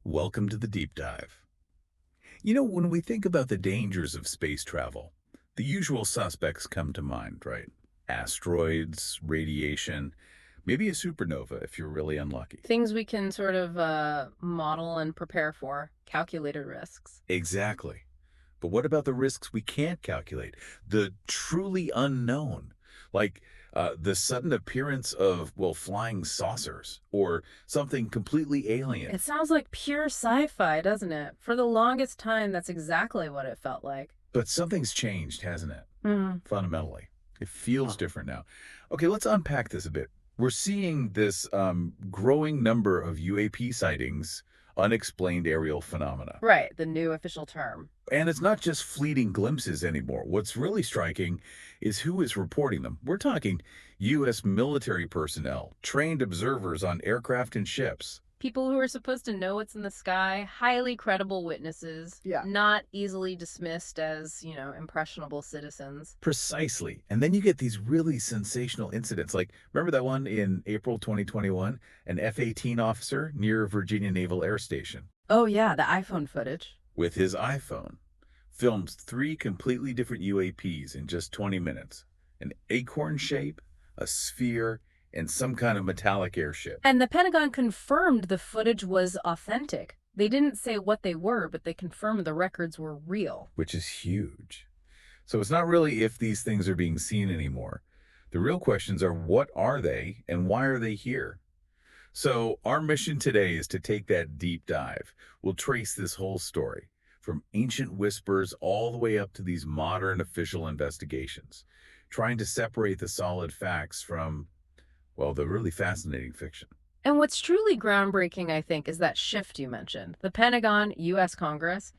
Welcome to the deep dive. You know, when we think about the dangers of space travel, the usual suspects come to mind, right? Asteroids, radiation, maybe a supernova if you're really unlucky. Things we can sort of model and prepare for, calculated risks. Exactly. But what about the risks we can't calculate? The truly unknown, like the sudden appearance of, well, flying saucers or something completely It alien. sounds like pure sci-fi, doesn't it? For the longest time, that's exactly what it felt like. But something's changed, hasn't it? Hmm. Fundamentally. It feels different now. Okay, let's unpack this a bit. We're seeing this growing number of UAP sightings, unexplained aerial phenomena. Right, the new official term. And it's not just fleeting glimpses anymore. What's really striking is who is reporting them. We're talking U.S. military personnel, trained observers on aircraft and ships. People who are supposed to know what's in the sky, highly credible witnesses, Yeah. not easily dismissed as, impressionable citizens. Precisely. And then you get these really sensational incidents. Like, remember that one in April 2021? An F-18 officer near Virginia Naval Air Station Oh yeah, the iPhone footage. with his iPhone filmed three completely different UAPs in just 20 minutes. An acorn shape, a sphere, and some kind of metallic airship. And the Pentagon confirmed the footage was authentic. They didn't say what they were, but they confirmed the records were real. Which is huge. So it's not really if these things are being seen anymore. The real questions are what are they and why are they here? So our mission today is to take that deep dive. We'll trace this whole story from ancient whispers all the way up to these modern official investigations, trying to separate the solid facts from, well, the really fascinating fiction. And what's truly groundbreaking, I think, is that shift you mentioned. The Pentagon, US Congress,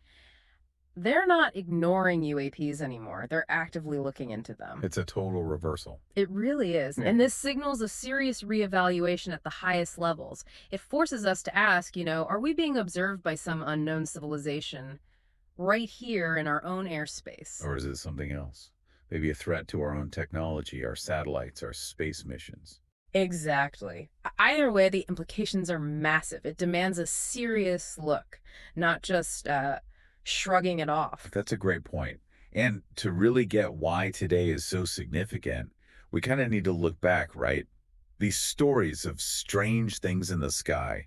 they're not ignoring UAPs anymore. They're actively looking into them. It's a total reversal. It really is. Yeah. And this signals a serious reevaluation at the highest levels. It forces us to ask, are we being observed by some unknown civilization right here in our own airspace? Or is it something else? Maybe a threat to our own technology, our satellites, our space missions. Exactly. Either way, the implications are massive. It demands a serious look, not just shrugging it off. That's a great point. And to really get why today is so significant, we kind of need to look back, right? These stories of strange things in the sky,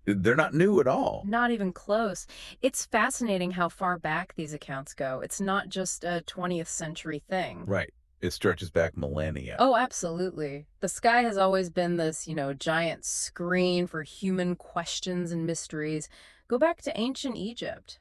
they're not new at all. Not even close. It's fascinating how far back these accounts go. It's not just a 20th century thing. Right. It stretches back millennia. Oh, absolutely. The sky has always been this, giant screen for human questions and mysteries. Go back to ancient Egypt.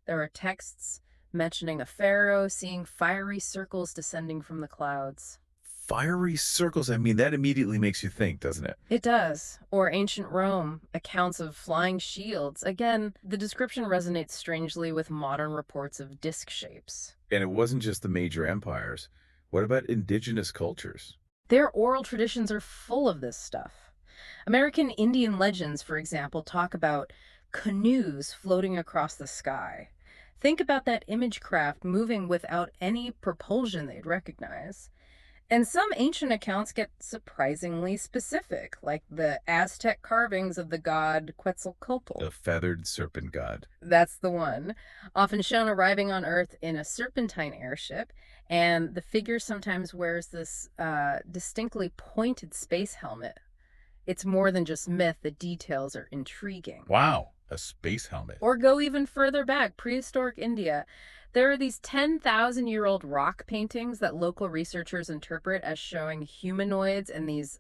There are texts mentioning a pharaoh seeing fiery circles descending from the clouds. Fiery circles, I mean, that immediately makes you think, doesn't it? It does. Or ancient Rome, accounts of flying shields. Again, the description resonates strangely with modern reports of disc shapes. And it wasn't just the major empires. What about indigenous cultures? Their oral traditions are full of this stuff. American Indian legends, for example, talk about canoes floating across the sky. Think about that image craft moving without any propulsion they'd recognize. And some ancient accounts get surprisingly specific, like the Aztec carvings of the god Quetzalcoatl. The feathered serpent god. That's the one. Often shown arriving on Earth in a serpentine airship, and the figure sometimes wears this distinctly pointed space helmet. It's more than just myth, the details are intriguing. Wow, a space helmet. Or go even further back, prehistoric India. There are these 10,000-year-old rock paintings that local researchers interpret as showing humanoids and these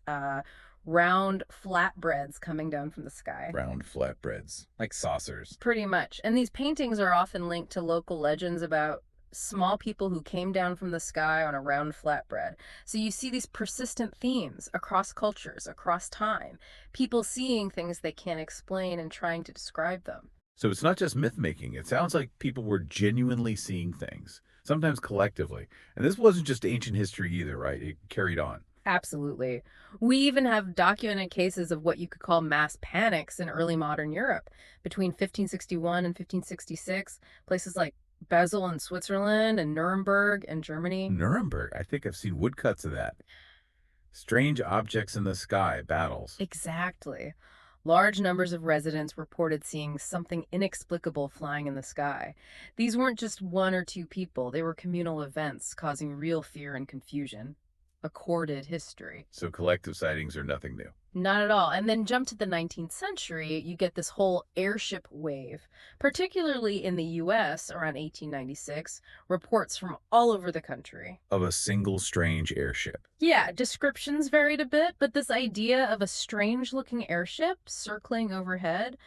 round flatbreads coming down from the sky. Round flatbreads, like saucers. Pretty much. And these paintings are often linked to local legends about small people who came down from the sky on a round flatbread. So you see these persistent themes across cultures, across time. People seeing things they can't explain and trying to describe them. So it's not just myth making. It sounds like people were genuinely seeing things, sometimes collectively. And this wasn't just ancient history either, right? It carried on. Absolutely. We even have documented cases of what you could call mass panics in early modern Europe. Between 1561 and 1566, places like Basel in Switzerland and Nuremberg in Germany. Nuremberg, I think I've seen woodcuts of that. Strange objects in the sky, battles. Exactly. Large numbers of residents reported seeing something inexplicable flying in the sky. These weren't just one or two people, they were communal events causing real fear and confusion. A corded history. So collective sightings are nothing new. Not at all. And then jump to the 19th century, you get this whole airship wave. Particularly in the US around 1896, reports from all over the country. Of a single strange airship. Yeah, descriptions varied a bit, but this idea of a strange-looking airship circling overhead,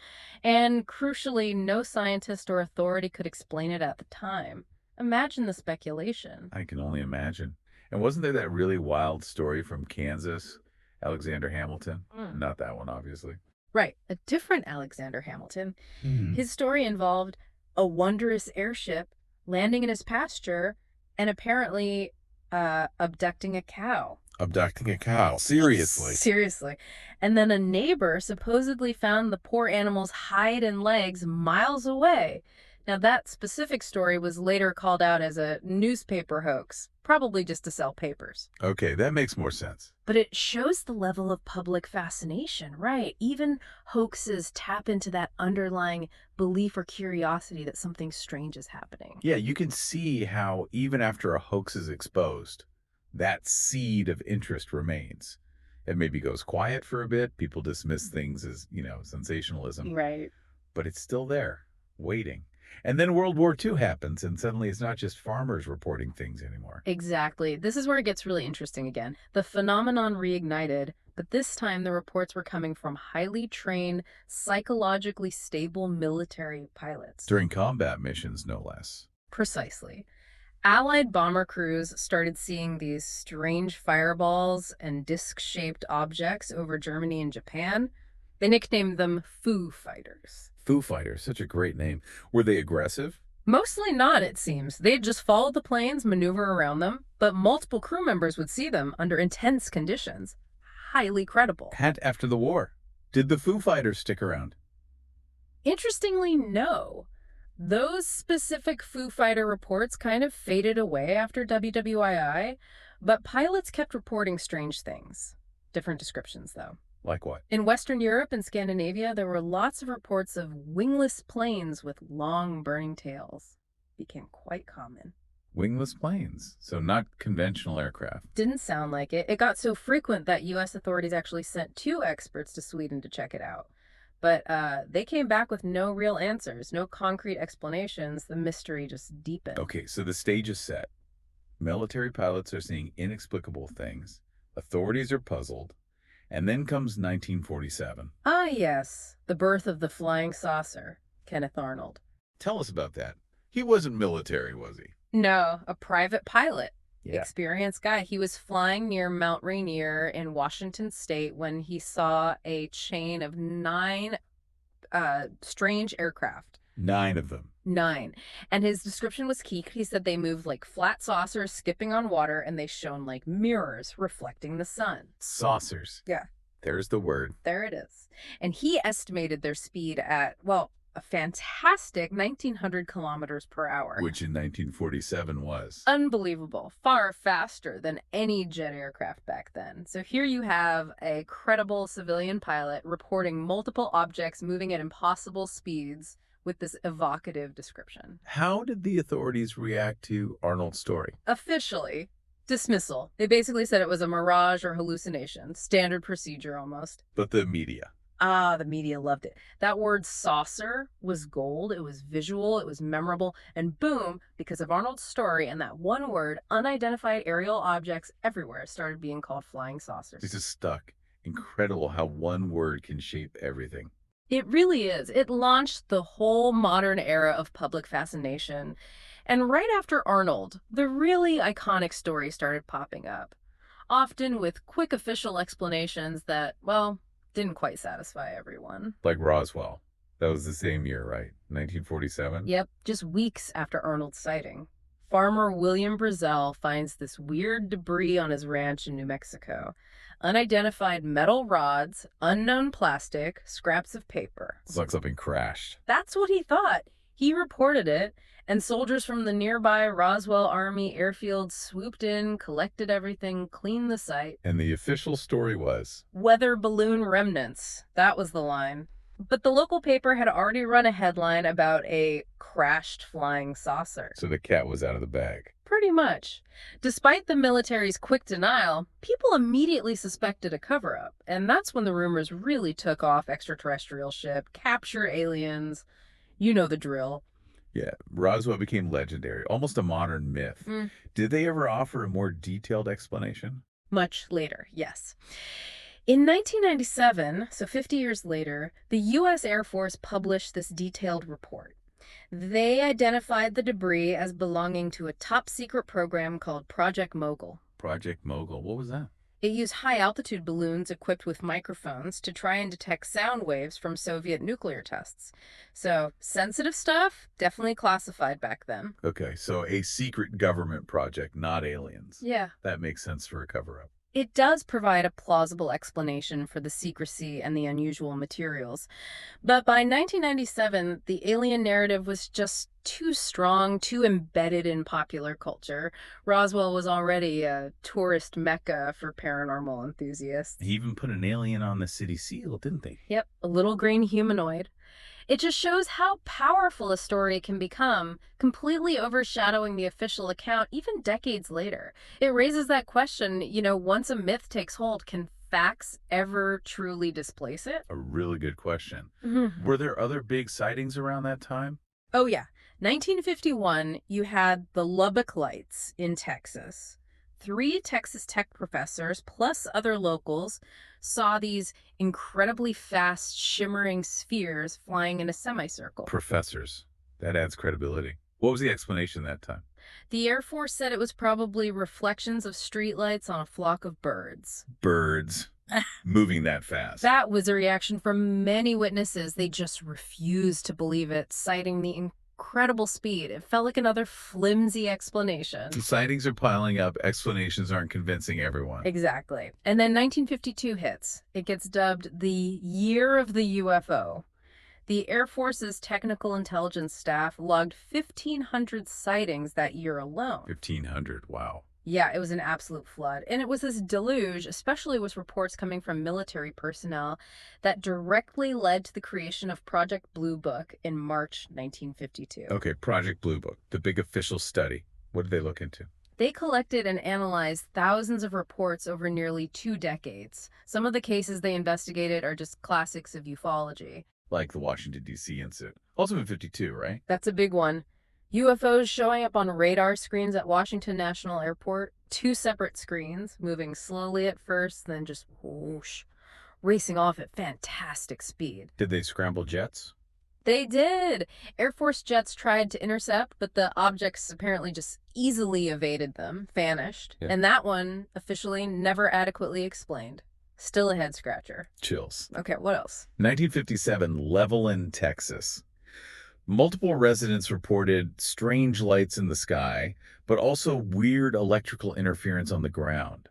and crucially, no scientist or authority could explain it at the time. Imagine the speculation. I can only imagine. And wasn't there that really wild story from Kansas, Alexander Hamilton? Not that one, obviously. Right, a different Alexander Hamilton. Hmm. His story involved a wondrous airship landing in his pasture and apparently abducting a cow. Abducting a cow. Seriously. Seriously. And then a neighbor supposedly found the poor animal's hide and legs miles away. Now, that specific story was later called out as a newspaper hoax, probably just to sell papers. Okay, that makes more sense. But it shows the level of public fascination, right? Even hoaxes tap into that underlying belief or curiosity that something strange is happening. Yeah, you can see how even after a hoax is exposed, that seed of interest remains. It maybe goes quiet for a bit. People dismiss things as, sensationalism. Right. But it's still there, waiting. And then World War II happens, and suddenly it's not just farmers reporting things anymore. Exactly. This is where it gets really interesting again. The phenomenon reignited, but this time the reports were coming from highly trained, psychologically stable military pilots. During combat missions, no less. Precisely. Allied bomber crews started seeing these strange fireballs and disc-shaped objects over Germany and Japan. They nicknamed them Foo Fighters. Foo Fighters, such a great name. Were they aggressive? Mostly not, it seems. They'd just followed the planes, maneuver around them, but multiple crew members would see them under intense conditions. Highly credible. After the war. Did the Foo Fighters stick around? Interestingly, no. Those specific Foo Fighter reports kind of faded away after WWII, but pilots kept reporting strange things. Different descriptions, though. Like what? In Western Europe and Scandinavia, there were lots of reports of wingless planes with long burning tails. Became quite common. Wingless planes, so not conventional aircraft. Didn't sound like it. It got so frequent that U.S. authorities actually sent 2 experts to Sweden to check it out. But they came back with no real answers, no concrete explanations. The mystery just deepened. Okay, so the stage is set. Military pilots are seeing inexplicable things. Authorities are puzzled. And then comes 1947. Ah, yes. The birth of the flying saucer, Kenneth Arnold. Tell us about that. He wasn't military, was he? No, a private pilot. Yeah. Experienced guy. He was flying near Mount Rainier in Washington State when he saw a chain of 9 strange aircraft. 9 of them. 9. And his description was key. He said they moved like flat saucers skipping on water, and they shone like mirrors reflecting the sun. Saucers. Yeah. There's the word. There it is. And he estimated their speed at, well, a fantastic 1,900 kilometers per hour. Which in 1947 was. Unbelievable. Far faster than any jet aircraft back then. So here you have a credible civilian pilot reporting multiple objects moving at impossible speeds with this evocative description. How did the authorities react to Arnold's story? Officially, dismissal. They basically said it was a mirage or hallucination. Standard procedure almost. But the media. Ah, the media loved it. That word saucer was gold. It was visual. It was memorable. And boom, because of Arnold's story and that one word, unidentified aerial objects everywhere started being called flying saucers. This is stuck. Incredible how one word can shape everything. It really is. It launched the whole modern era of public fascination. And right after Arnold, the really iconic stories started popping up, often with quick official explanations that, well, didn't quite satisfy everyone. Like Roswell. That was the same year, right? 1947? Yep, just weeks after Arnold's sighting. Farmer William Brazel finds this weird debris on his ranch in New Mexico. Unidentified metal rods, unknown plastic, scraps of paper. It's like something crashed. That's what he thought. He reported it, and soldiers from the nearby Roswell Army airfield swooped in, collected everything, cleaned the site. And the official story was? Weather balloon remnants. That was the line. But the local paper had already run a headline about a crashed flying saucer. So the cat was out of the bag. Pretty much. Despite the military's quick denial, people immediately suspected a cover-up, and that's when the rumors really took off. Extraterrestrial ship, capture aliens, you know the drill. Yeah, Roswell became legendary, almost a modern myth. Did they ever offer a more detailed explanation? Much later, yes. In 1997, so 50 years later, the U.S. Air Force published this detailed report. They identified the debris as belonging to a top-secret program called Project Mogul. Project Mogul, what was that? It used high-altitude balloons equipped with microphones to try and detect sound waves from Soviet nuclear tests. So, sensitive stuff, definitely classified back then. Okay, so a secret government project, not aliens. Yeah. That makes sense for a cover-up. It does provide a plausible explanation for the secrecy and the unusual materials. But by 1997, the alien narrative was just too strong, too embedded in popular culture. Roswell was already a tourist mecca for paranormal enthusiasts. They even put an alien on the city seal, didn't they? Yep, a little green humanoid. It just shows how powerful a story can become, completely overshadowing the official account even decades later. It raises that question, once a myth takes hold, can facts ever truly displace it? A really good question. Were there other big sightings around that time? Oh, yeah. 1951, you had the Lubbock Lights in Texas. 3 Texas Tech professors, plus other locals, saw these incredibly fast, shimmering spheres flying in a semicircle. Professors. That adds credibility. What was the explanation that time? The Air Force said it was probably reflections of streetlights on a flock of birds. Birds. Moving that fast. That was a reaction from many witnesses. They just refused to believe it, citing the incredible speed. It felt like another flimsy explanation. The sightings are piling up. Explanations aren't convincing everyone. Exactly. And then 1952 hits. It gets dubbed the Year of the UFO. The Air Force's technical intelligence staff logged 1,500 sightings that year alone. 1,500, wow. Yeah, it was an absolute flood. And it was this deluge, especially with reports coming from military personnel, that directly led to the creation of Project Blue Book in March 1952. Okay, Project Blue Book, the big official study. What did they look into? They collected and analyzed thousands of reports over nearly 2 decades. Some of the cases they investigated are just classics of ufology. Like the Washington, D.C. incident. Also in 52, right? That's a big one. UFOs showing up on radar screens at Washington National Airport. 2 separate screens, moving slowly at first, then just whoosh, racing off at fantastic speed. Did they scramble jets? They did! Air Force jets tried to intercept, but the objects apparently just easily evaded them, vanished. Yeah. And that one, officially, never adequately explained. Still a head scratcher. Chills. Okay, what else? 1957, Levelland, Texas. Multiple residents reported strange lights in the sky, but also weird electrical interference on the ground.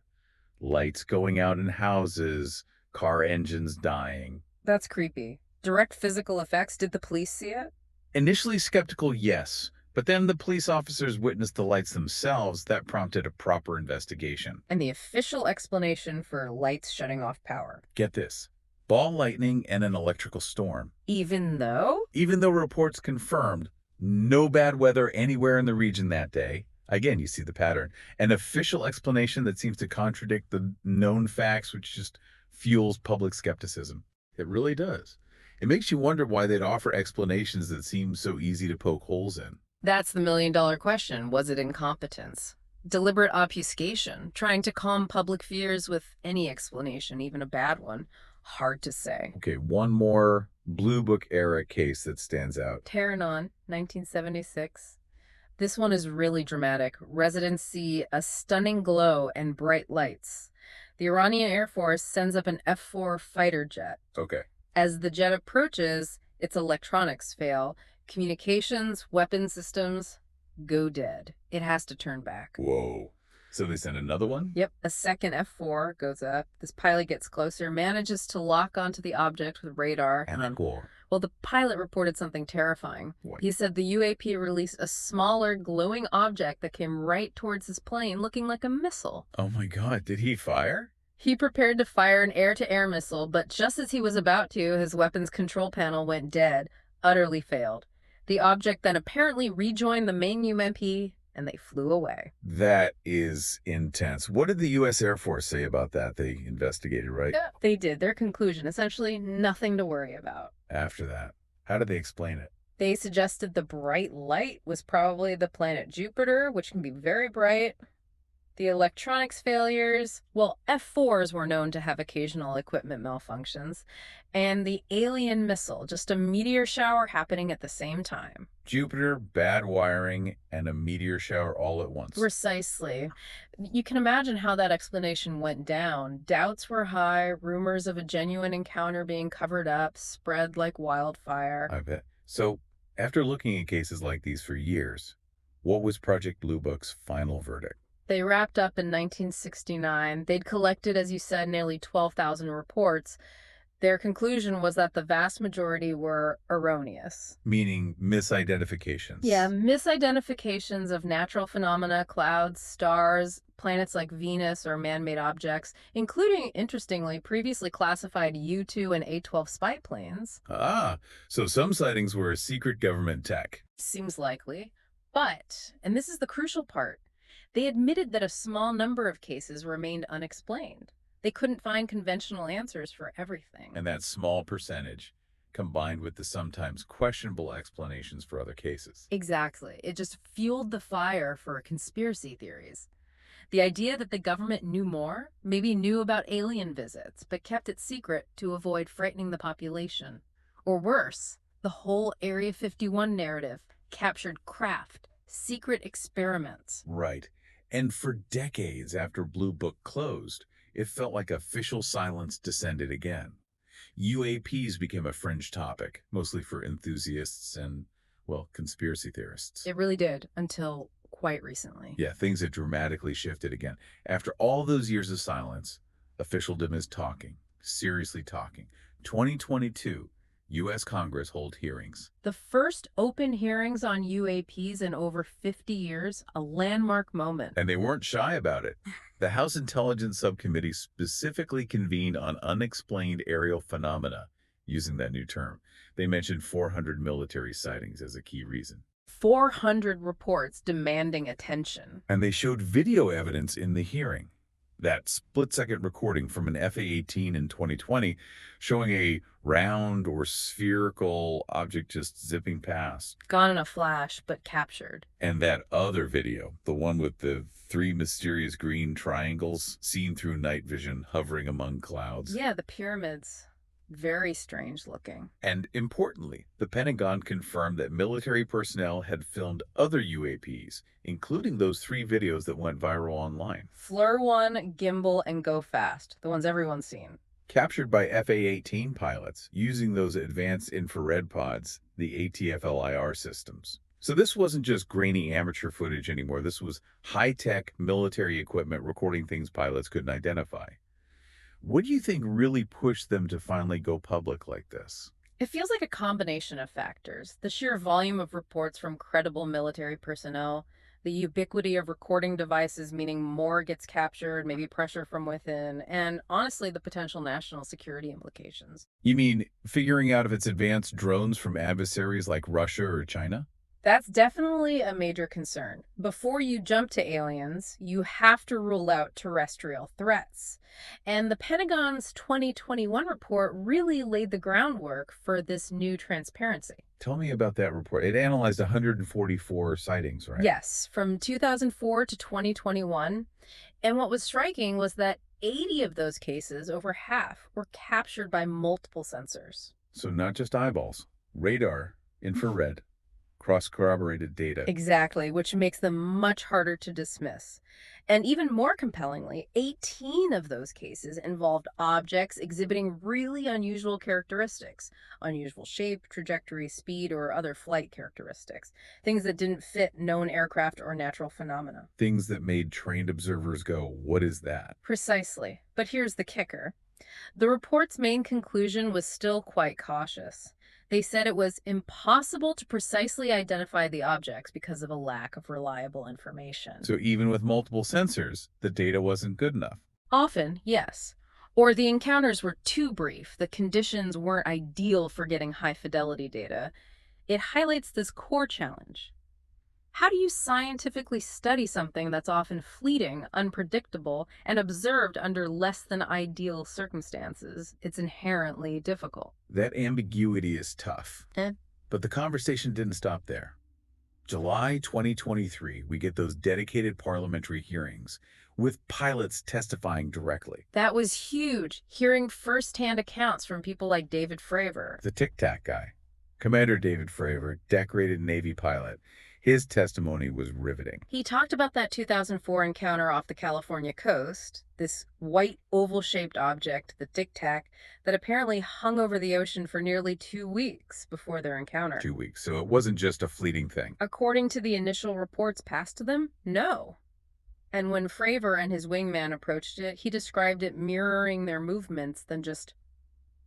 Lights going out in houses, car engines dying. That's creepy. Direct physical effects. Did the police see it? Initially skeptical, yes, but then the police officers witnessed the lights themselves. That prompted a proper investigation. And the official explanation for lights shutting off power. Get this. Ball lightning and an electrical storm. Even though? Even though reports confirmed no bad weather anywhere in the region that day. Again, you see the pattern. An official explanation that seems to contradict the known facts, which just fuels public skepticism. It really does. It makes you wonder why they'd offer explanations that seem so easy to poke holes in. That's the million-dollar question. Was it incompetence? Deliberate obfuscation? Trying to calm public fears with any explanation, even a bad one? Hard to say. Okay, one more Blue Book era case that stands out. Tehran, 1976. This one is really dramatic. Residents see a stunning glow and bright lights. The Iranian Air Force sends up an F-4 fighter jet. Okay. As the jet approaches, its electronics fail. Communications, weapon systems go dead. It has to turn back. Whoa. So they sent another one? Yep, a second F4 goes up. This pilot gets closer, manages to lock onto the object with radar, and then, Cool. well, the pilot reported something terrifying. What? He said the UAP released a smaller, glowing object that came right towards his plane, looking like a missile. Oh my God, did he fire? He prepared to fire an air-to-air missile, but just as he was about to, his weapons control panel went dead, utterly failed. The object then apparently rejoined the main UMP, and they flew away. That is intense. What did the U.S. Air Force say about that? They investigated, right? Yeah, they did. Their conclusion, essentially nothing to worry about. After that. How did they explain it? They suggested the bright light was probably the planet Jupiter, which can be very bright. The electronics failures, well, F4s were known to have occasional equipment malfunctions. And the alien missile, just a meteor shower happening at the same time. Jupiter, bad wiring, and a meteor shower all at once. Precisely. You can imagine how that explanation went down. Doubts were high, rumors of a genuine encounter being covered up spread like wildfire. I bet. So, after looking at cases like these for years, what was Project Blue Book's final verdict? They wrapped up in 1969. They'd collected, as you said, nearly 12,000 reports. Their conclusion was that the vast majority were erroneous. Meaning misidentifications. Yeah, misidentifications of natural phenomena, clouds, stars, planets like Venus, or man-made objects, including, interestingly, previously classified U-2 and A-12 spy planes. Ah, so some sightings were secret government tech. Seems likely. But, and this is the crucial part, they admitted that a small number of cases remained unexplained. They couldn't find conventional answers for everything. And that small percentage, combined with the sometimes questionable explanations for other cases. Exactly. It just fueled the fire for conspiracy theories. The idea that the government knew more, maybe knew about alien visits, but kept it secret to avoid frightening the population. Or worse, the whole Area 51 narrative captured craft, secret experiments. Right. And for decades after Blue Book closed, it felt like official silence descended again. UAPs became a fringe topic, mostly for enthusiasts and, well, conspiracy theorists. It really did, until quite recently. Yeah, things had dramatically shifted again. After all those years of silence, officialdom is talking, seriously talking. 2022, U.S. Congress hold hearings. The first open hearings on UAPs in over 50 years, a landmark moment. And they weren't shy about it. The House Intelligence Subcommittee specifically convened on unexplained aerial phenomena, using that new term. They mentioned 400 military sightings as a key reason. 400 reports demanding attention. And they showed video evidence in the hearing. That split-second recording from an FA-18 in 2020 showing a round or spherical object just zipping past. Gone in a flash, but captured. And that other video, the one with the 3 mysterious green triangles seen through night vision hovering among clouds. Yeah, the pyramids. Very strange looking. And importantly, the Pentagon confirmed that military personnel had filmed other UAPs, including those 3 videos that went viral online. FLIR 1, Gimbal, and Go Fast, the ones everyone's seen. Captured by FA-18 pilots using those advanced infrared pods, the ATFLIR systems. So this wasn't just grainy amateur footage anymore. This was high-tech military equipment recording things pilots couldn't identify. What do you think really pushed them to finally go public like this? It feels like a combination of factors. The sheer volume of reports from credible military personnel, the ubiquity of recording devices, meaning more gets captured, maybe pressure from within, and honestly, the potential national security implications. You mean figuring out if it's advanced drones from adversaries like Russia or China? That's definitely a major concern. Before you jump to aliens, you have to rule out terrestrial threats. And the Pentagon's 2021 report really laid the groundwork for this new transparency. Tell me about that report. It analyzed 144 sightings, right? Yes, from 2004 to 2021. And what was striking was that 80 of those cases, over half, were captured by multiple sensors. So not just eyeballs, radar, infrared, cross-corroborated data. Exactly, which makes them much harder to dismiss. And even more compellingly, 18 of those cases involved objects exhibiting really unusual characteristics, unusual shape, trajectory, speed, or other flight characteristics, things that didn't fit known aircraft or natural phenomena. Things that made trained observers go, what is that? Precisely. But here's the kicker. The report's main conclusion was still quite cautious. They said it was impossible to precisely identify the objects because of a lack of reliable information. So even with multiple sensors, the data wasn't good enough. Often, yes. Or the encounters were too brief, the conditions weren't ideal for getting high fidelity data. It highlights this core challenge. How do you scientifically study something that's often fleeting, unpredictable, and observed under less than ideal circumstances? It's inherently difficult. That ambiguity is tough. Eh? But the conversation didn't stop there. July 2023, we get those dedicated parliamentary hearings with pilots testifying directly. That was huge, hearing firsthand accounts from people like David Fravor. The Tic Tac guy, Commander David Fravor, decorated Navy pilot. His testimony was riveting. He talked about that 2004 encounter off the California coast, this white oval-shaped object, the Tic Tac, that apparently hung over the ocean for nearly 2 weeks before their encounter. 2 weeks, so it wasn't just a fleeting thing. According to the initial reports passed to them, no. And when Fravor and his wingman approached it, he described it mirroring their movements, then just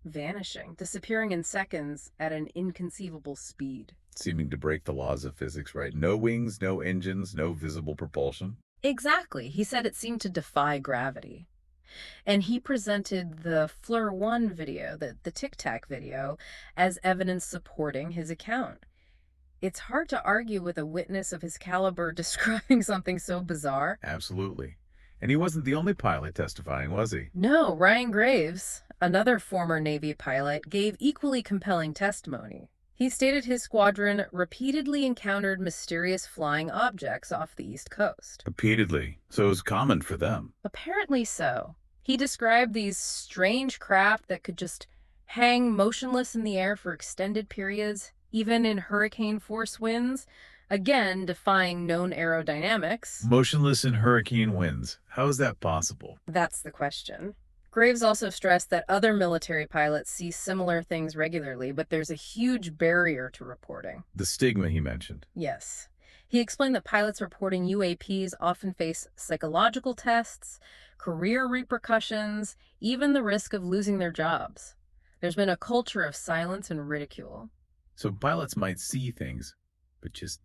vanishing, disappearing in seconds at an inconceivable speed. Seeming to break the laws of physics, right? No wings, no engines, no visible propulsion. Exactly. He said it seemed to defy gravity. And he presented the Fleur 1 video, the Tic Tac video, as evidence supporting his account. It's hard to argue with a witness of his caliber describing something so bizarre. Absolutely. And he wasn't the only pilot testifying, was he? No, Ryan Graves, another former Navy pilot, gave equally compelling testimony. He stated his squadron repeatedly encountered mysterious flying objects off the East Coast. Repeatedly. So it was common for them. Apparently so. He described these strange craft that could just hang motionless in the air for extended periods, even in hurricane-force winds, again defying known aerodynamics. Motionless in hurricane winds. How is that possible? That's the question. Graves also stressed that other military pilots see similar things regularly, but there's a huge barrier to reporting. The stigma he mentioned. Yes. He explained that pilots reporting UAPs often face psychological tests, career repercussions, even the risk of losing their jobs. There's been a culture of silence and ridicule. So pilots might see things, but just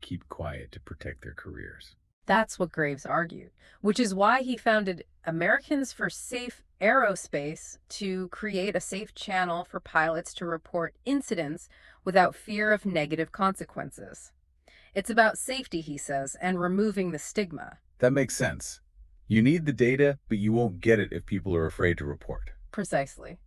keep quiet to protect their careers. That's what Graves argued, which is why he founded Americans for Safe Aerospace to create a safe channel for pilots to report incidents without fear of negative consequences. It's about safety, he says, and removing the stigma. That makes sense. You need the data, but you won't get it if people are afraid to report. Precisely.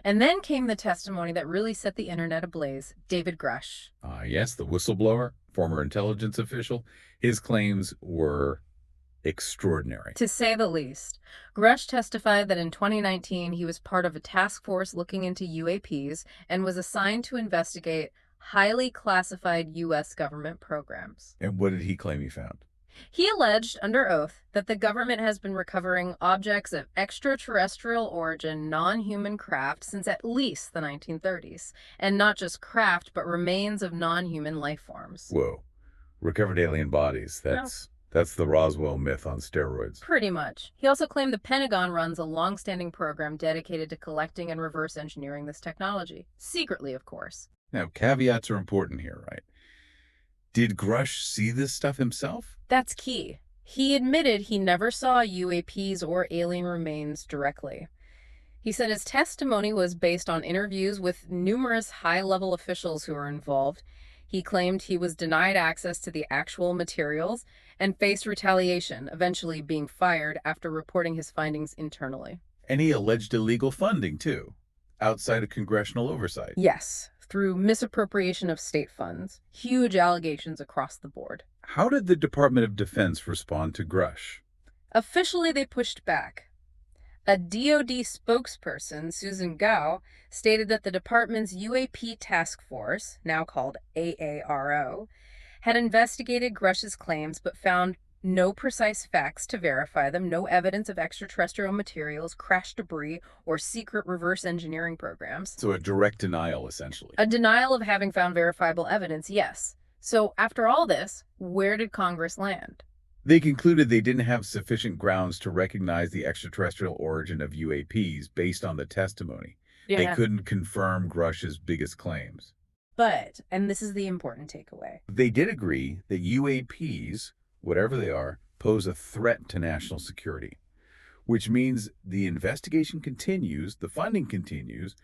And then came the testimony that really set the internet ablaze, David Grush. Yes, the whistleblower, former intelligence official. His claims were extraordinary. To say the least. Grush testified that in 2019 he was part of a task force looking into UAPs and was assigned to investigate highly classified U.S. government programs. And what did he claim he found? He alleged, under oath, that the government has been recovering objects of extraterrestrial origin, non-human craft since at least the 1930s. And not just craft, but remains of non-human life forms. Whoa. Recovered alien bodies. That's the Roswell myth on steroids. Pretty much. He also claimed the Pentagon runs a long-standing program dedicated to collecting and reverse engineering this technology. Secretly, of course. Now, caveats are important here, right? Did Grush see this stuff himself? That's key. He admitted he never saw UAPs or alien remains directly. He said his testimony was based on interviews with numerous high-level officials who were involved. He claimed he was denied access to the actual materials and faced retaliation, eventually being fired after reporting his findings internally. And he alleged illegal funding, too, outside of congressional oversight. Yes, through misappropriation of state funds. Huge allegations across the board. How did the Department of Defense respond to Grush? Officially, they pushed back. A DoD spokesperson, Susan Gao, stated that the department's UAP task force, now called AARO, had investigated Grush's claims but found no precise facts to verify them, no evidence of extraterrestrial materials, crash debris, or secret reverse engineering programs. So a direct denial, essentially. A denial of having found verifiable evidence, yes. So after all this, where did Congress land? They concluded they didn't have sufficient grounds to recognize the extraterrestrial origin of UAPs based on the testimony. They Yeah. couldn't confirm Grush's biggest claims. But, and this is the important takeaway, They did agree that UAPs, whatever they are, pose a threat to national security, which means the investigation continues, the funding continues,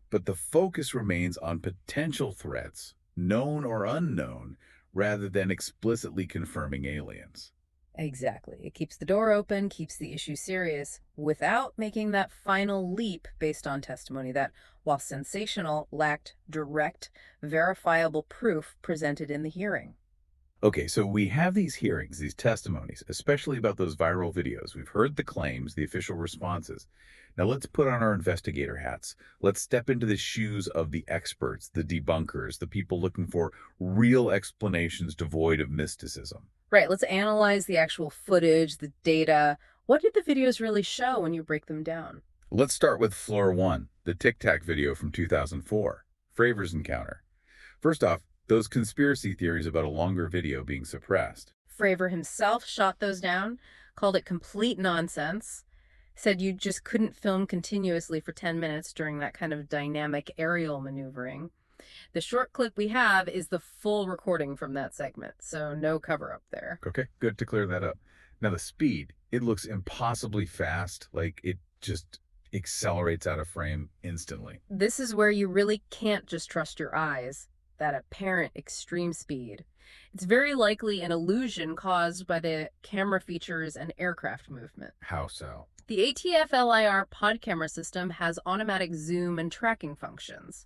but the focus remains on potential threats, known or unknown, rather than explicitly confirming aliens. exactly. It keeps the door open, keeps the issue serious, without making that final leap based on testimony that, while sensational, lacked direct, verifiable proof presented in the hearing. Okay, so we have these hearings, these testimonies, especially about those viral videos. We've heard the claims, the official responses. Now let's put on our investigator hats. Let's step into the shoes of the experts, the debunkers, the people looking for real explanations devoid of mysticism. Right, let's analyze the actual footage, the data. What did the videos really show when you break them down? Let's start with Floor 1, the Tic Tac video from 2004, Fravors Encounter. First off, those conspiracy theories about a longer video being suppressed. Fravor himself shot those down, called it complete nonsense, said you just couldn't film continuously for 10 minutes during that kind of dynamic aerial maneuvering. The short clip we have is the full recording from that segment, so no cover up there. Okay, good to clear that up. Now the speed, it looks impossibly fast, like it just accelerates out of frame instantly. This is where you really can't just trust your eyes, that apparent extreme speed. It's very likely an illusion caused by the camera features and aircraft movement. How so? The ATF-LIR pod camera system has automatic zoom and tracking functions.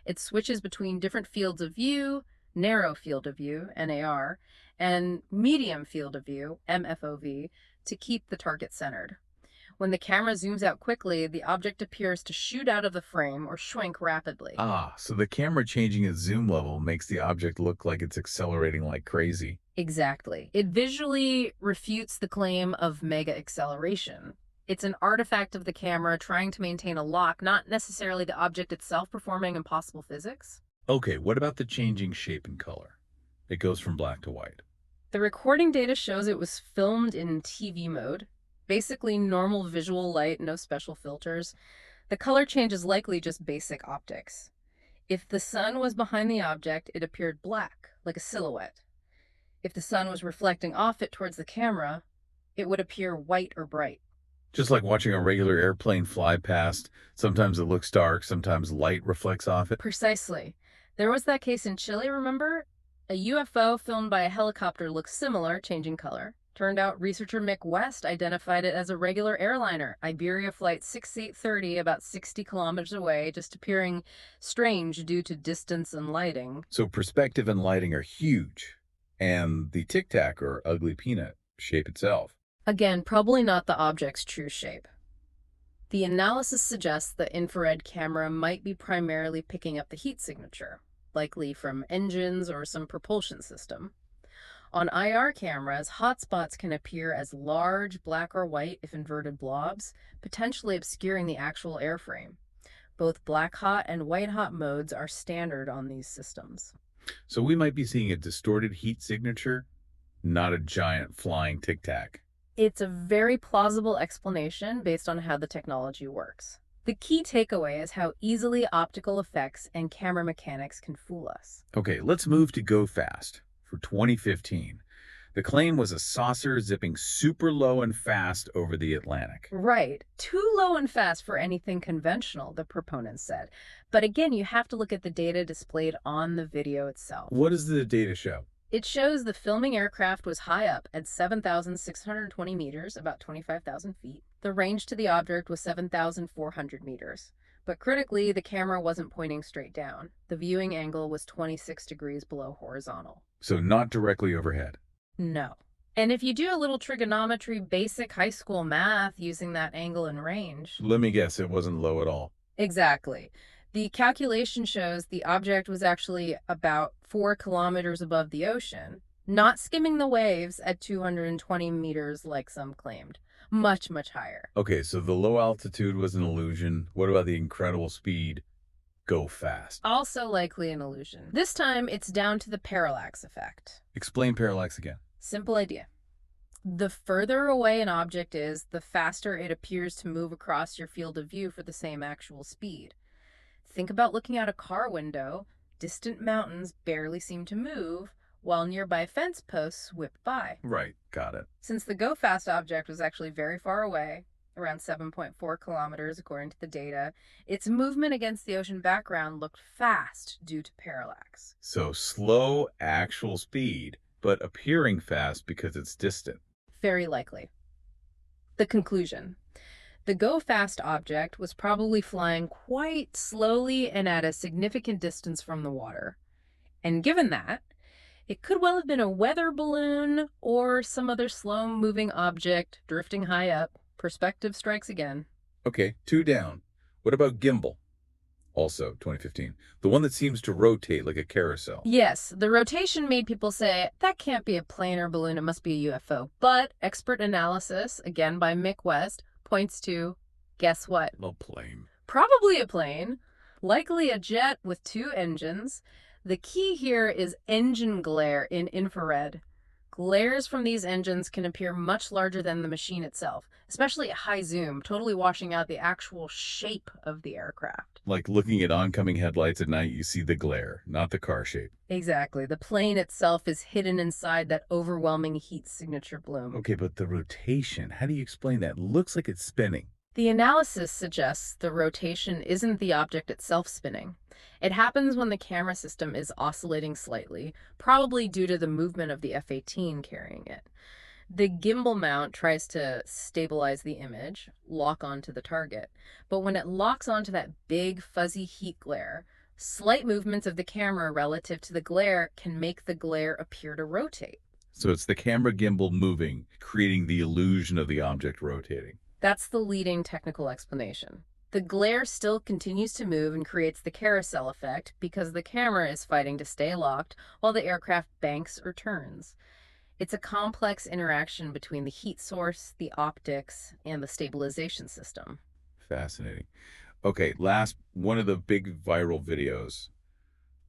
It switches between different fields of view, narrow field of view, NAR, and medium field of view, MFOV, to keep the target centered. When the camera zooms out quickly, the object appears to shoot out of the frame or shrink rapidly. Ah, so the camera changing its zoom level makes the object look like it's accelerating like crazy. Exactly. It visually refutes the claim of mega acceleration. It's an artifact of the camera trying to maintain a lock, not necessarily the object itself performing impossible physics. Okay, what about the changing shape and color? It goes from black to white. The recording data shows it was filmed in TV mode, basically normal visual light, no special filters. The color change is likely just basic optics. If the sun was behind the object, it appeared black, like a silhouette. If the sun was reflecting off it towards the camera, it would appear white or bright. Just like watching a regular airplane fly past, sometimes it looks dark, sometimes light reflects off it. Precisely. There was that case in Chile, remember? A UFO filmed by a helicopter looked similar, changing color. Turned out researcher Mick West identified it as a regular airliner, Iberia Flight 6830, about 60 kilometers away, just appearing strange due to distance and lighting. So perspective and lighting are huge, and the Tic Tac or ugly peanut shape itself. Again, probably not the object's true shape. The analysis suggests the infrared camera might be primarily picking up the heat signature, likely from engines or some propulsion system. On IR cameras, hotspots can appear as large black or white if inverted blobs, potentially obscuring the actual airframe. Both black hot and white hot modes are standard on these systems. So we might be seeing a distorted heat signature, not a giant flying Tic Tac. It's a very plausible explanation based on how the technology works. The key takeaway is how easily optical effects and camera mechanics can fool us. Okay, let's move to Go Fast for 2015. The claim was a saucer zipping super low and fast over the Atlantic. Right. Too low and fast for anything conventional, the proponents said. But again, you have to look at the data displayed on the video itself. What does the data show? It shows the filming aircraft was high up at 7,620 meters, about 25,000 feet. The range to the object was 7,400 meters. But critically, the camera wasn't pointing straight down. The viewing angle was 26 degrees below horizontal. So not directly overhead. No. And if you do a little trigonometry, basic high school math using that angle and range. Let me guess, it wasn't low at all. Exactly. The calculation shows the object was actually about 4 kilometers above the ocean, not skimming the waves at 220 meters like some claimed. Much, much higher. Okay, so the low altitude was an illusion. What about the incredible speed? Go fast. Also likely an illusion. This time, it's down to the parallax effect. Explain parallax again. Simple idea. The further away an object is, the faster it appears to move across your field of view for the same actual speed. Think about looking out a car window. Distant mountains barely seem to move, while nearby fence posts whip by. Right, got it. Since the go-fast object was actually very far away, around 7.4 kilometers according to the data, its movement against the ocean background looked fast due to parallax. So slow actual speed, but appearing fast because it's distant. Very likely. The conclusion. The go-fast object was probably flying quite slowly and at a significant distance from the water. And given that, it could well have been a weather balloon or some other slow-moving object drifting high up. Perspective strikes again. Okay, 2 down. What about gimbal? Also, 2015. The one that seems to rotate like a carousel. Yes, the rotation made people say, that can't be a plane or balloon, it must be a UFO. But expert analysis, again by Mick West, points to, guess what? A plane. Probably a plane, likely a jet with 2 engines. The key here is engine glare in infrared. Glares from these engines can appear much larger than the machine itself, especially at high zoom, totally washing out the actual shape of the aircraft. Like looking at oncoming headlights at night, you see the glare, not the car shape. Exactly. The plane itself is hidden inside that overwhelming heat signature bloom. Okay, but the rotation, how do you explain that? Looks like it's spinning. The analysis suggests the rotation isn't the object itself spinning. It happens when the camera system is oscillating slightly, probably due to the movement of the F-18 carrying it. The gimbal mount tries to stabilize the image, lock onto the target, but when it locks onto that big fuzzy heat glare, slight movements of the camera relative to the glare can make the glare appear to rotate. So it's the camera gimbal moving, creating the illusion of the object rotating. That's the leading technical explanation. The glare still continues to move and creates the carousel effect because the camera is fighting to stay locked while the aircraft banks or turns. It's a complex interaction between the heat source, the optics, and the stabilization system. Fascinating. Okay, last one of the big viral videos,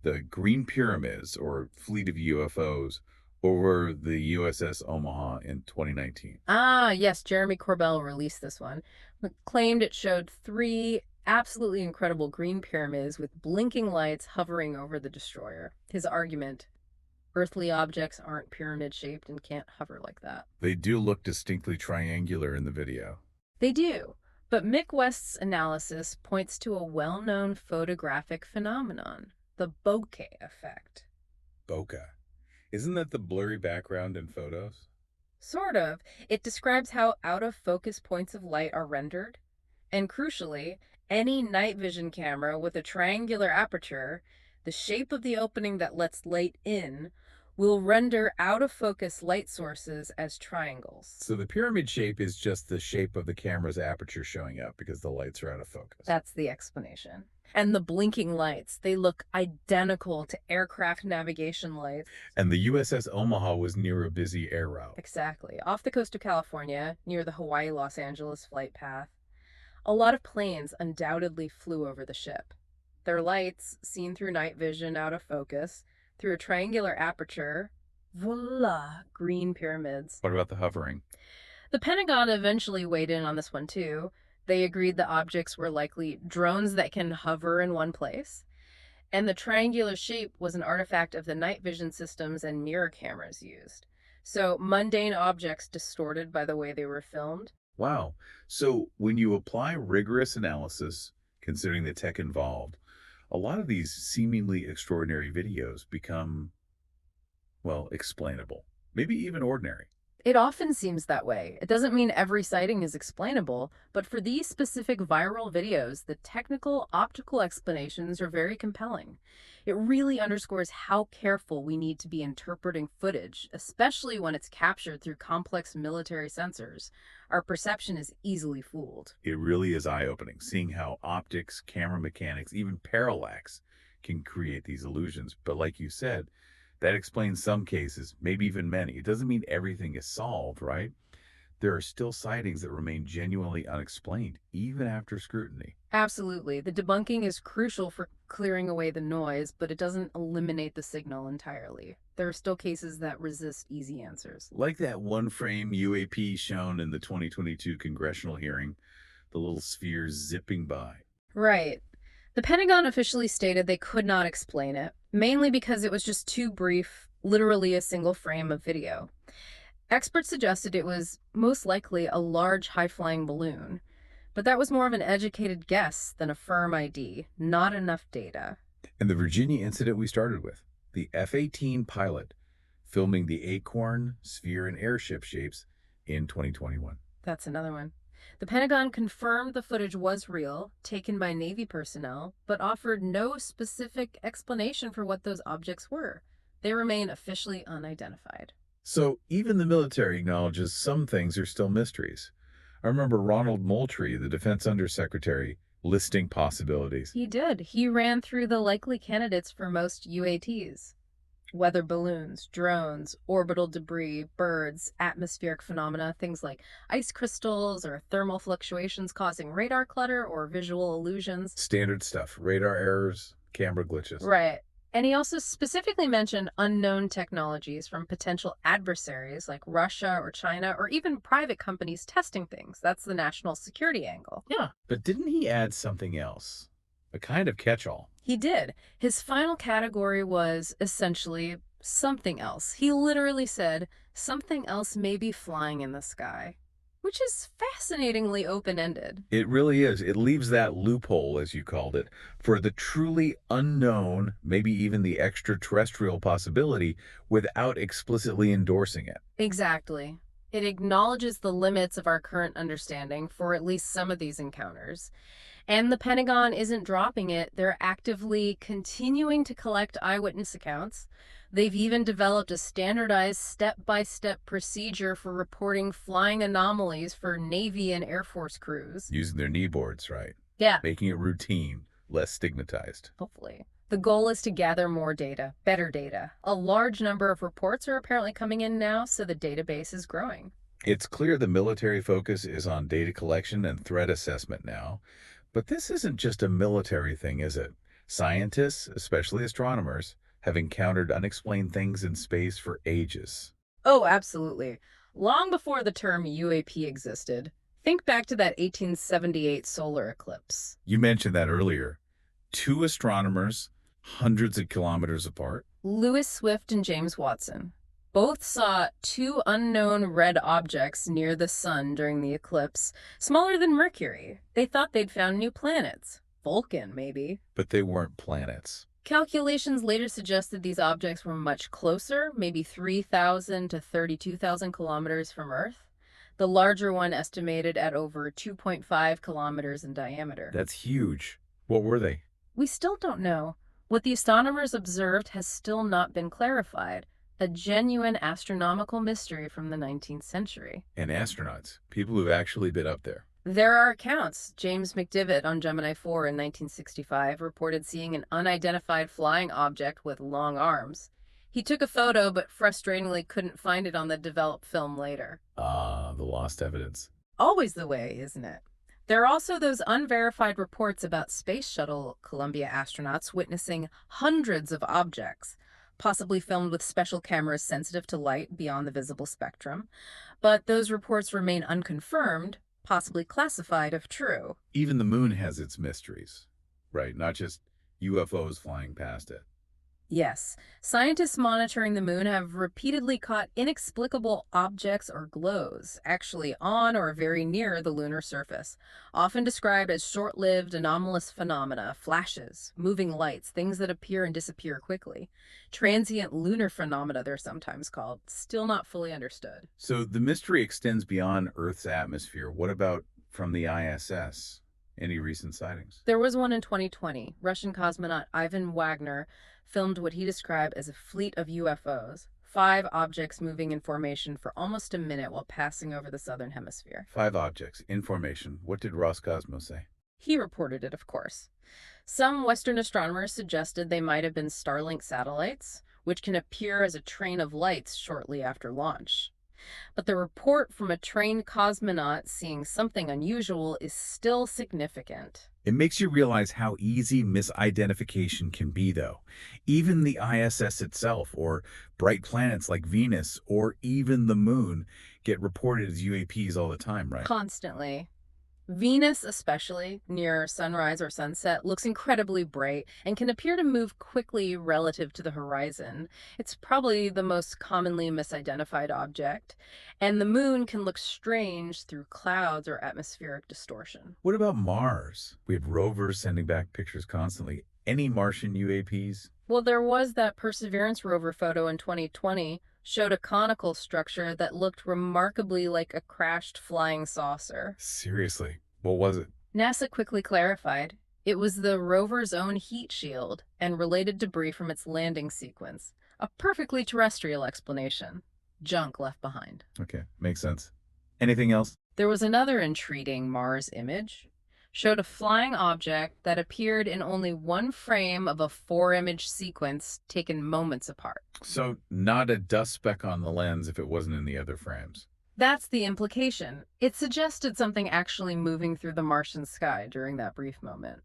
the Green Pyramids or fleet of UFOs over the USS Omaha in 2019. Ah, yes, Jeremy Corbell released this one. It claimed it showed 3 absolutely incredible green pyramids with blinking lights hovering over the destroyer. His argument, earthly objects aren't pyramid-shaped and can't hover like that. They do look distinctly triangular in the video. They do, but Mick West's analysis points to a well-known photographic phenomenon, the bokeh effect. Bokeh. Isn't that the blurry background in photos? Sort of. It describes how out-of-focus points of light are rendered. And crucially, any night vision camera with a triangular aperture, the shape of the opening that lets light in, will render out-of-focus light sources as triangles. So the pyramid shape is just the shape of the camera's aperture showing up because the lights are out of focus. That's the explanation. And the blinking lights, they look identical to aircraft navigation lights. And the USS Omaha was near a busy air route. Exactly. Off the coast of California, near the Hawaii-Los Angeles flight path, a lot of planes undoubtedly flew over the ship. Their lights, seen through night vision out of focus, through a triangular aperture, voila, green pyramids. What about the hovering? The Pentagon eventually weighed in on this one too. They agreed the objects were likely drones that can hover in one place, and the triangular shape was an artifact of the night vision systems and mirror cameras used. So mundane objects distorted by the way they were filmed. Wow. So when you apply rigorous analysis, considering the tech involved, a lot of these seemingly extraordinary videos become, well, explainable, maybe even ordinary. It often seems that way. It doesn't mean every sighting is explainable, but for these specific viral videos, the technical, optical explanations are very compelling. It really underscores how careful we need to be interpreting footage, especially when it's captured through complex military sensors. Our perception is easily fooled. It really is eye-opening, seeing how optics, camera mechanics, even parallax can create these illusions. But like you said, that explains some cases, maybe even many. It doesn't mean everything is solved, right? There are still sightings that remain genuinely unexplained, even after scrutiny. Absolutely. The debunking is crucial for clearing away the noise, but it doesn't eliminate the signal entirely. There are still cases that resist easy answers. Like that one-frame UAP shown in the 2022 congressional hearing, the little sphere zipping by. Right. The Pentagon officially stated they could not explain it, mainly because it was just too brief, literally a single frame of video. Experts suggested it was most likely a large high-flying balloon, but that was more of an educated guess than a firm ID, not enough data. And the Virginia incident we started with, the F-18 pilot filming the acorn, sphere, and airship shapes in 2021. That's another one. The Pentagon confirmed the footage was real, taken by Navy personnel, but offered no specific explanation for what those objects were. They remain officially unidentified. So even the military acknowledges some things are still mysteries. I remember Ronald Moultrie, the defense undersecretary, listing possibilities. He did. He ran through the likely candidates for most UATs. Weather balloons, drones, orbital debris, birds, atmospheric phenomena, things like ice crystals or thermal fluctuations causing radar clutter or visual illusions. Standard stuff, radar errors, camera glitches. Right. And he also specifically mentioned unknown technologies from potential adversaries like Russia or China or even private companies testing things. That's the national security angle. Yeah. But didn't he add something else? A kind of catch-all. He did. His final category was essentially something else. He literally said, something else may be flying in the sky, which is fascinatingly open-ended. It really is. It leaves that loophole, as you called it, for the truly unknown, maybe even the extraterrestrial possibility, without explicitly endorsing it. Exactly. It acknowledges the limits of our current understanding for at least some of these encounters. And the Pentagon isn't dropping it. They're actively continuing to collect eyewitness accounts. They've even developed a standardized step-by-step procedure for reporting flying anomalies for Navy and Air Force crews. Using their knee boards, right? Yeah, Making it routine, less stigmatized. hopefully. The goal is to gather more data, better data. A large number of reports are apparently coming in now, so the database is growing. It's clear the military focus is on data collection and threat assessment now. But this isn't just a military thing, is it? Scientists, especially astronomers, have encountered unexplained things in space for ages. Oh, absolutely. Long before the term UAP existed, think back to that 1878 solar eclipse. You mentioned that earlier. Two astronomers, hundreds of kilometers apart. Lewis Swift and James Watson both saw two unknown red objects near the sun during the eclipse, smaller than Mercury. They thought they'd found new planets. Vulcan, maybe. But they weren't planets. Calculations later suggested these objects were much closer, maybe 3,000 to 32,000 kilometers from Earth. The larger one estimated at over 2.5 kilometers in diameter. That's huge. What were they? We still don't know. What the astronomers observed has still not been clarified. A genuine astronomical mystery from the 19th century. And astronauts, people who've actually been up there. There are accounts. James McDivitt on Gemini 4 in 1965 reported seeing an unidentified flying object with long arms. He took a photo, but frustratingly couldn't find it on the developed film later. Ah, the lost evidence. Always the way, isn't it? There are also those unverified reports about Space Shuttle Columbia astronauts witnessing hundreds of objects, possibly filmed with special cameras sensitive to light beyond the visible spectrum. But those reports remain unconfirmed, possibly classified if true. Even the moon has its mysteries, right? Not just UFOs flying past it. Yes, scientists monitoring the moon have repeatedly caught inexplicable objects or glows, actually on or very near the lunar surface, often described as short-lived anomalous phenomena, flashes, moving lights, things that appear and disappear quickly. Transient lunar phenomena, they're sometimes called, still not fully understood. So the mystery extends beyond Earth's atmosphere. What about from the ISS? Any recent sightings? There was one in 2020. Russian cosmonaut Ivan Wagner filmed what he described as a fleet of UFOs, 5 objects moving in formation for almost a minute while passing over the southern hemisphere. 5 objects in formation. What did Roscosmos say? He reported it, of course. Some Western astronomers suggested they might have been Starlink satellites, which can appear as a train of lights shortly after launch. But the report from a trained cosmonaut seeing something unusual is still significant. It makes you realize how easy misidentification can be, though. Even the ISS itself, or bright planets like Venus, or even the moon, get reported as UAPs all the time, right? Constantly. Venus, especially near sunrise or sunset, looks incredibly bright and can appear to move quickly relative to the horizon. It's probably the most commonly misidentified object, and the moon can look strange through clouds or atmospheric distortion. What about Mars? We have rovers sending back pictures constantly. Any Martian UAPs? Well, there was that Perseverance rover photo in 2020 showed a conical structure that looked remarkably like a crashed flying saucer. Seriously, what was it? NASA quickly clarified it was the rover's own heat shield and related debris from its landing sequence. A perfectly terrestrial explanation. Junk left behind. Okay, makes sense. Anything else? There was another intriguing Mars image. Showed a flying object that appeared in only one frame of a 4-image sequence taken moments apart. So, not a dust speck on the lens if it wasn't in the other frames. That's the implication. It suggested something actually moving through the Martian sky during that brief moment.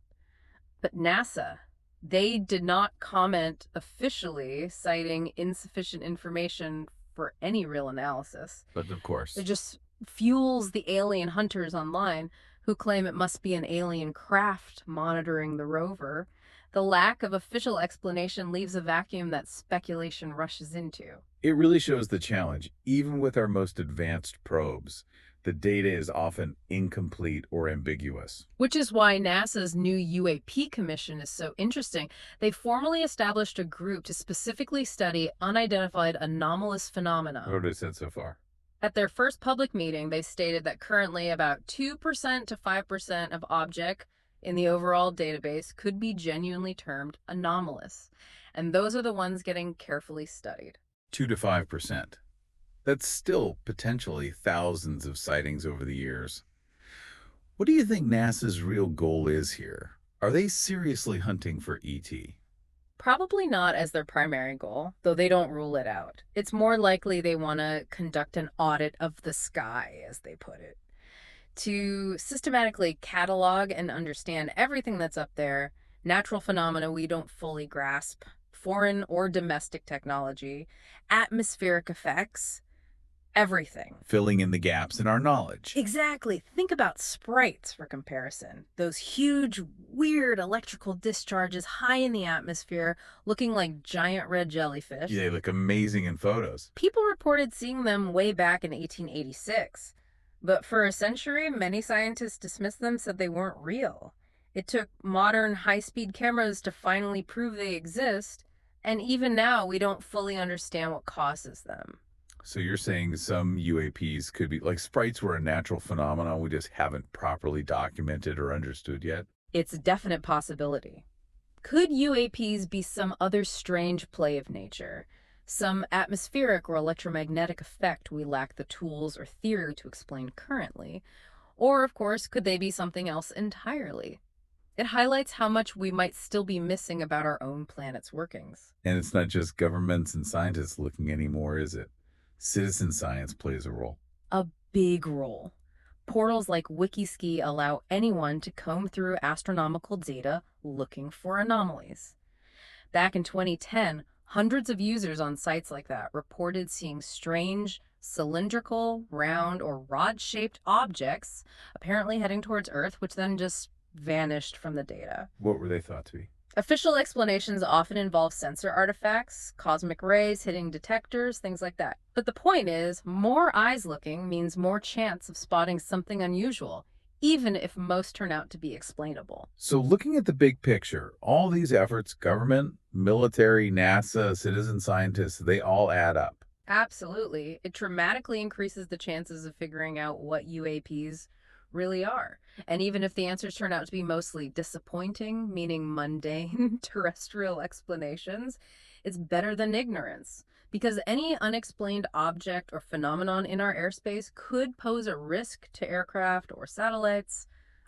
But NASA, they did not comment officially, citing insufficient information for any real analysis. But of course. It just fuels the alien hunters online who claim it must be an alien craft monitoring the rover. The lack of official explanation leaves a vacuum that speculation rushes into. It really shows the challenge. Even with our most advanced probes, the data is often incomplete or ambiguous. Which is why NASA's new UAP commission is so interesting. They formally established a group to specifically study unidentified anomalous phenomena. What have they said so far? At their first public meeting, they stated that currently about 2% to 5% of objects in the overall database could be genuinely termed anomalous, and those are the ones getting carefully studied. 2 to 5%. That's still potentially thousands of sightings over the years. What do you think NASA's real goal is here? Are they seriously hunting for ET? Probably not as their primary goal, though they don't rule it out. It's more likely they want to conduct an audit of the sky, as they put it, to systematically catalog and understand everything that's up there, natural phenomena we don't fully grasp, foreign or domestic technology, atmospheric effects, everything. Filling in the gaps in our knowledge. Exactly. Think about sprites for comparison. Those huge, weird electrical discharges high in the atmosphere looking like giant red jellyfish. They look amazing in photos. People reported seeing them way back in 1886. But for a century, many scientists dismissed them, said they weren't real. It took modern high-speed cameras to finally prove they exist, and even now we don't fully understand what causes them. So you're saying some UAPs could be like sprites were a natural phenomenon we just haven't properly documented or understood yet? It's a definite possibility. Could UAPs be some other strange play of nature? Some atmospheric or electromagnetic effect we lack the tools or theory to explain currently? Or, of course, could they be something else entirely? It highlights how much we might still be missing about our own planet's workings. And it's not just governments and scientists looking anymore, is it? Citizen science plays a role. A big role. Portals like Wikiski allow anyone to comb through astronomical data looking for anomalies. Back in 2010, hundreds of users on sites like that reported seeing strange, cylindrical, round, or rod-shaped objects apparently heading towards Earth, which then just vanished from the data. What were they thought to be? Official explanations often involve sensor artifacts, cosmic rays hitting detectors, things like that. But the point is, more eyes looking means more chance of spotting something unusual, even if most turn out to be explainable. So looking at the big picture, all these efforts, government, military, NASA, citizen scientists, they all add up. Absolutely. It dramatically increases the chances of figuring out what UAPs really are. And even if the answers turn out to be mostly disappointing, meaning mundane terrestrial explanations, it's better than ignorance. Because any unexplained object or phenomenon in our airspace could pose a risk to aircraft or satellites.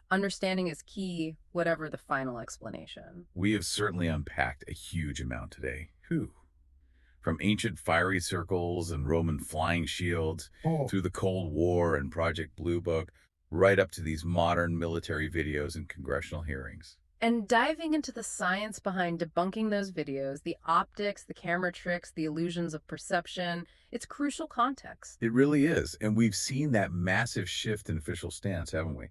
Understanding is key, whatever the final explanation. We have certainly unpacked a huge amount today. Whew. From ancient fiery circles and Roman flying shields, through the Cold War and Project Blue Book, right up to these modern military videos and congressional hearings. And diving into the science behind debunking those videos, the optics, the camera tricks, the illusions of perception, it's crucial context. It really is, and we've seen that massive shift in official stance, haven't we?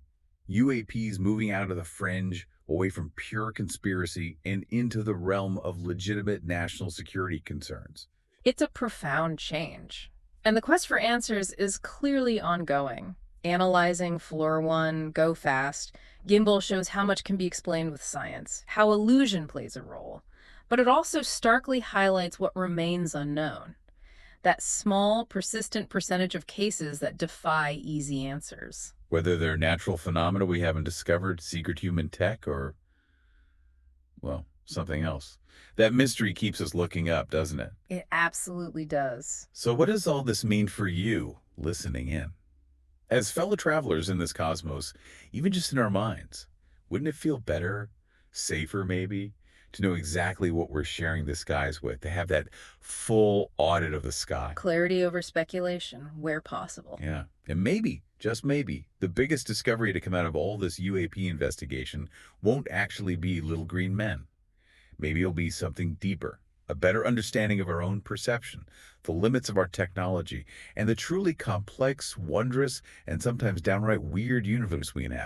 UAPs moving out of the fringe, away from pure conspiracy, and into the realm of legitimate national security concerns. It's a profound change. And the quest for answers is clearly ongoing. Analyzing Floor 1, Go Fast, Gimbal shows how much can be explained with science, how illusion plays a role. But it also starkly highlights what remains unknown. That small, persistent percentage of cases that defy easy answers. Whether they're natural phenomena we haven't discovered, secret human tech, or, well, something else. That mystery keeps us looking up, doesn't it? It absolutely does. So what does all this mean for you listening in? As fellow travelers in this cosmos, even just in our minds, wouldn't it feel better, safer maybe, to know exactly what we're sharing the skies with, to have that full audit of the sky? Clarity over speculation, where possible. Yeah. And maybe, just maybe, the biggest discovery to come out of all this UAP investigation won't actually be little green men. Maybe it'll be something deeper, a better understanding of our own perception, the limits of our technology, and the truly complex, wondrous, and sometimes downright weird universe we inhabit.